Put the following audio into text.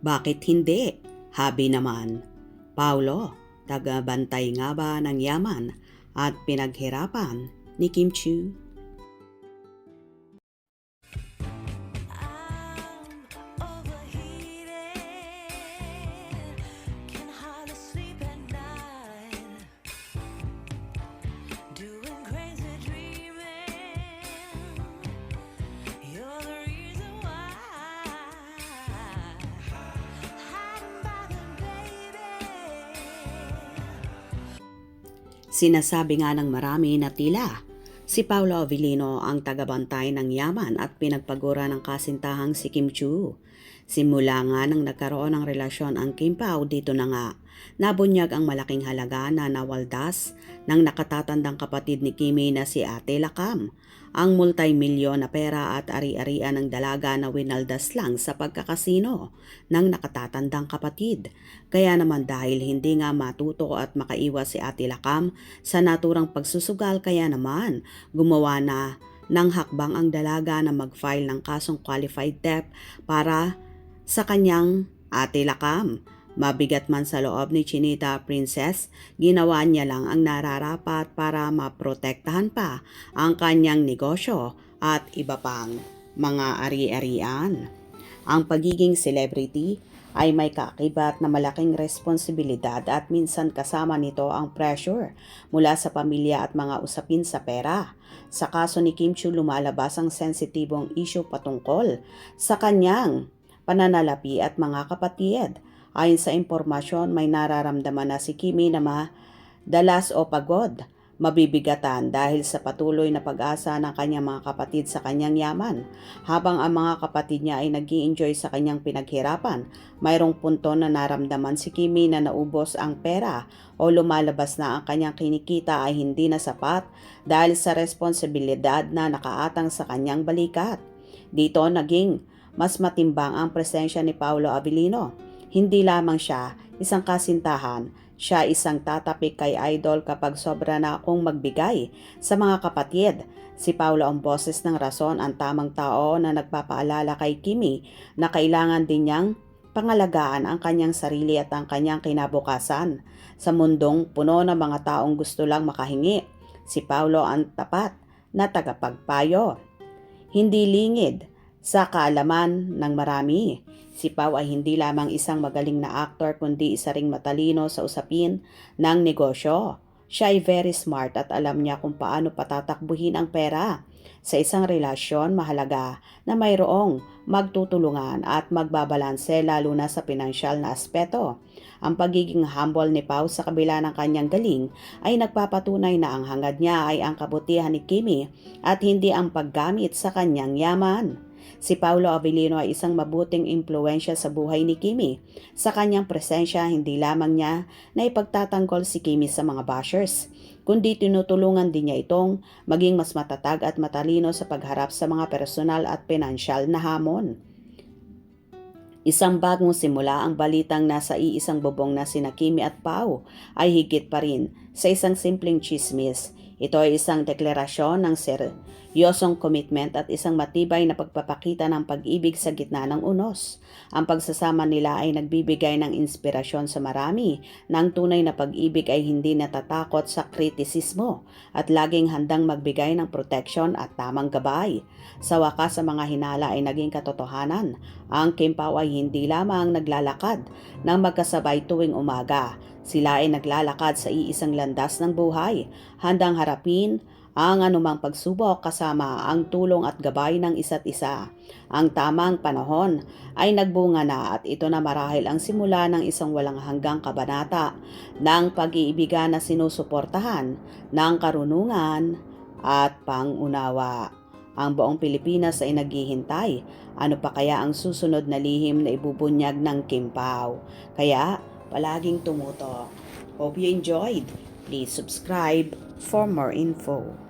Bakit hindi? Habi naman. Paulo, tagabantay nga ba ng yaman at pinaghirapan ni Kim Chiu? Sinasabi nga ng marami na tila si Paolo Avellino ang tagabantay ng yaman at pinagpagura ng kasintahang si Kim Chiu. Simula nga nang nagkaroon ng relasyon ang Kim Pao, dito na nga nabunyag ang malaking halaga na nawaldas ng nakatatandang kapatid ni Kimi na si Ate Lakam. Ang multi-milyon na pera at ari-arian ng dalaga na winaldas lang sa pagkakasino ng nakatatandang kapatid. Kaya naman dahil hindi nga matuto at makaiwas si Ate Lakam sa naturang pagsusugal, kaya naman gumawa na ng hakbang ang dalaga na mag-file ng kasong qualified theft para sa kanyang Ate Lakam. Mabigat man sa loob ni Chinita Princess, ginawa niya lang ang nararapat para maprotektahan pa ang kanyang negosyo at iba pang mga ari-arian. Ang pagiging celebrity ay may kaakibat na malaking responsibilidad at minsan kasama nito ang pressure mula sa pamilya at mga usapin sa pera. Sa kaso ni Kim Chiu, lumalabas ang sensitibong issue patungkol sa kanyang pananalapi at mga kapatid. Ayon sa impormasyon, may nararamdaman na si Kimi na madalas o pagod, mabibigatan dahil sa patuloy na pag-asa ng kanyang mga kapatid sa kanyang yaman. Habang ang mga kapatid niya ay nag-i-enjoy sa kanyang pinaghirapan, mayroong punto na naramdaman si Kimi na naubos ang pera o lumalabas na ang kanyang kinikita ay hindi na sapat dahil sa responsibilidad na nakaatang sa kanyang balikat. Dito naging mas matimbang ang presensya ni Paolo Avellino. Hindi lamang siya isang kasintahan, siya isang tatapik kay idol kapag sobra na akong magbigay sa mga kapatid. Si Paolo ang boses ng rason, ang tamang tao na nagpapaalala kay Kimi na kailangan din niyang pangalagaan ang kanyang sarili at ang kanyang kinabukasan. Sa mundong puno ng mga taong gusto lang makahingi, si Paolo ang tapat na tagapagpayo. Hindi lingid sa kaalaman ng marami. Si Pao ay hindi lamang isang magaling na aktor kundi isa ring matalino sa usapin ng negosyo. Siya ay very smart at alam niya kung paano patatakbuhin ang pera. Sa isang relasyon, mahalaga na mayroong magtutulungan at magbabalanse lalo na sa pinansyal na aspeto. Ang pagiging humble ni Pao sa kabila ng kanyang galing ay nagpapatunay na ang hangad niya ay ang kabutihan ni Kimi at hindi ang paggamit sa kanyang yaman. Si Paolo Avellino ay isang mabuting impluwensya sa buhay ni Kimi. Sa kanyang presensya, hindi lamang niya na ipagtatanggol si Kimi sa mga bashers, kundi tinutulungan din niya itong maging mas matatag at matalino sa pagharap sa mga personal at pinansyal na hamon. Isang bagong simula, ang balitang nasa iisang bubong na sina Kimi at Pao ay higit pa rin sa isang simpleng chismis. Ito ay isang deklarasyon ng seryosong commitment at isang matibay na pagpapakita ng pag-ibig sa gitna ng unos. Ang pagsasama nila ay nagbibigay ng inspirasyon sa marami na ang tunay na pag-ibig ay hindi natatakot sa kritisismo at laging handang magbigay ng proteksyon at tamang gabay. Sa wakas, sa mga hinala ay naging katotohanan. Ang Kim Pao ay hindi lamang naglalakad ng magkasabay tuwing umaga. Sila ay naglalakad sa iisang landas ng buhay, handang harapin ang anumang pagsubok kasama ang tulong at gabay ng isa't isa. Ang tamang panahon ay nagbunga na at ito na marahil ang simula ng isang walang hanggang kabanata ng pag-iibigan na sinusuportahan ng karunungan at pangunawa. Ang buong Pilipinas ay naghihintay. Ano pa kaya ang susunod na lihim na ibubunyag ng Kim Pao? Kaya palaging tumutok. Hope you enjoyed. Please subscribe for more info.